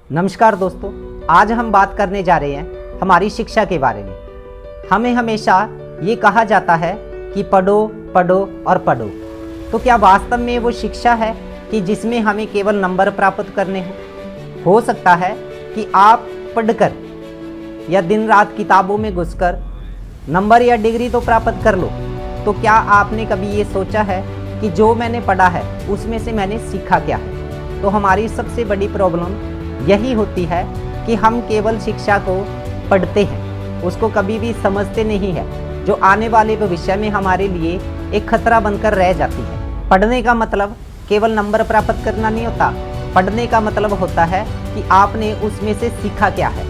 नमस्कार दोस्तों, आज हम बात करने जा रहे हैं हमारी शिक्षा के बारे में। हमें हमेशा ये कहा जाता है कि पढ़ो पढ़ो और पढ़ो। तो क्या वास्तव में वो शिक्षा है कि जिसमें हमें केवल नंबर प्राप्त करने हो सकता है कि आप पढ़कर या दिन रात किताबों में घुसकर नंबर या डिग्री तो प्राप्त कर लो। तो क्या आपने कभी ये सोचा है कि जो मैंने पढ़ा है उसमें से मैंने सीखा क्या है? तो हमारी सबसे बड़ी प्रॉब्लम यही होती है कि हम केवल शिक्षा को पढ़ते हैं, उसको कभी भी समझते नहीं है, जो आने वाले भविष्य में हमारे लिए एक खतरा बनकर रह जाती है। पढ़ने का मतलब केवल नंबर प्राप्त करना नहीं होता। पढ़ने का मतलब होता है कि आपने उसमें से सीखा क्या है,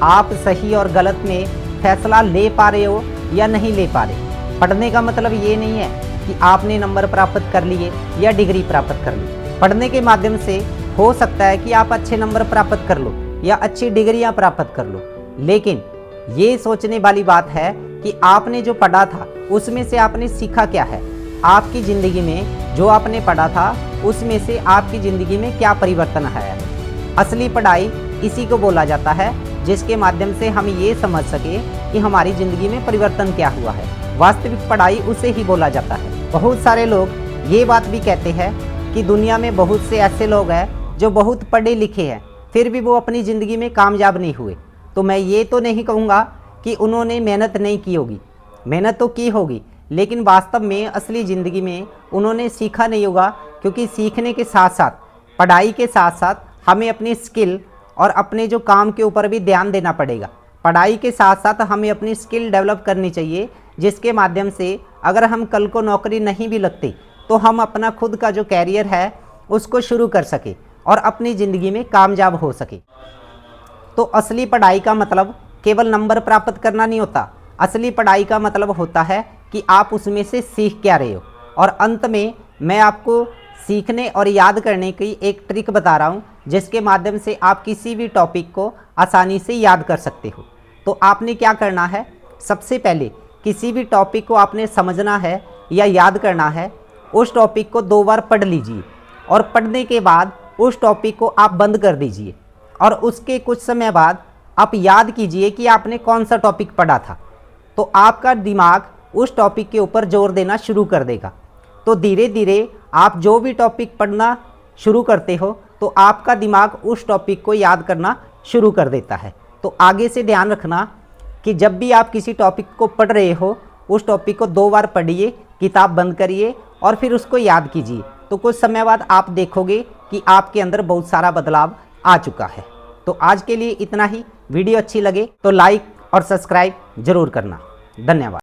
आप सही और गलत में फैसला ले पा रहे हो या नहीं ले पा रहे। पढ़ने का मतलब ये नहीं है कि आपने नंबर प्राप्त कर लिए या डिग्री प्राप्त कर ली। पढ़ने के माध्यम से हो सकता है कि आप अच्छे नंबर प्राप्त कर लो या अच्छी डिग्रियां प्राप्त कर लो, लेकिन ये सोचने वाली बात है कि आपने जो पढ़ा था उसमें से आपने सीखा क्या है। आपकी ज़िंदगी में जो आपने पढ़ा था उसमें से आपकी ज़िंदगी में क्या परिवर्तन आया है। असली पढ़ाई इसी को बोला जाता है जिसके माध्यम से हम ये समझ सके कि हमारी ज़िंदगी में परिवर्तन क्या हुआ है। वास्तविक पढ़ाई उसे ही बोला जाता है। बहुत सारे लोग ये बात भी कहते हैं कि दुनिया में बहुत से ऐसे लोग हैं जो बहुत पढ़े लिखे हैं, फिर भी वो अपनी ज़िंदगी में कामयाब नहीं हुए। तो मैं ये तो नहीं कहूँगा कि उन्होंने मेहनत नहीं की होगी, मेहनत तो की होगी, लेकिन वास्तव में असली ज़िंदगी में उन्होंने सीखा नहीं होगा। क्योंकि सीखने के साथ साथ, पढ़ाई के साथ साथ हमें अपनी स्किल और अपने जो काम के ऊपर भी ध्यान देना पड़ेगा। पढ़ाई के साथ साथ हमें अपनी स्किल डेवलप करनी चाहिए, जिसके माध्यम से अगर हम कल को नौकरी नहीं भी लगती तो हम अपना खुद का जो कैरियर है उसको शुरू कर सके और अपनी ज़िंदगी में कामयाब हो सके। तो असली पढ़ाई का मतलब केवल नंबर प्राप्त करना नहीं होता। असली पढ़ाई का मतलब होता है कि आप उसमें से सीख क्या रहे हो। और अंत में मैं आपको सीखने और याद करने की एक ट्रिक बता रहा हूँ, जिसके माध्यम से आप किसी भी टॉपिक को आसानी से याद कर सकते हो। तो आपने क्या करना है, सबसे पहले किसी भी टॉपिक को आपने समझना है या याद करना है, उस टॉपिक को 2 बार पढ़ लीजिए और पढ़ने के बाद उस टॉपिक को आप बंद कर दीजिए और उसके कुछ समय बाद आप याद कीजिए कि आपने कौन सा टॉपिक पढ़ा था। तो आपका दिमाग उस टॉपिक के ऊपर जोर देना शुरू कर देगा। तो धीरे धीरे आप जो भी टॉपिक पढ़ना शुरू करते हो तो आपका दिमाग उस टॉपिक को याद करना शुरू कर देता है। तो आगे से ध्यान रखना कि जब भी आप किसी टॉपिक को पढ़ रहे हो, उस टॉपिक को 2 बार पढ़िए, किताब बंद करिए और फिर उसको याद कीजिए। तो कुछ समय बाद आप देखोगे कि आपके अंदर बहुत सारा बदलाव आ चुका है। तो आज के लिए इतना ही। वीडियो अच्छी लगे तो लाइक और सब्सक्राइब जरूर करना। धन्यवाद।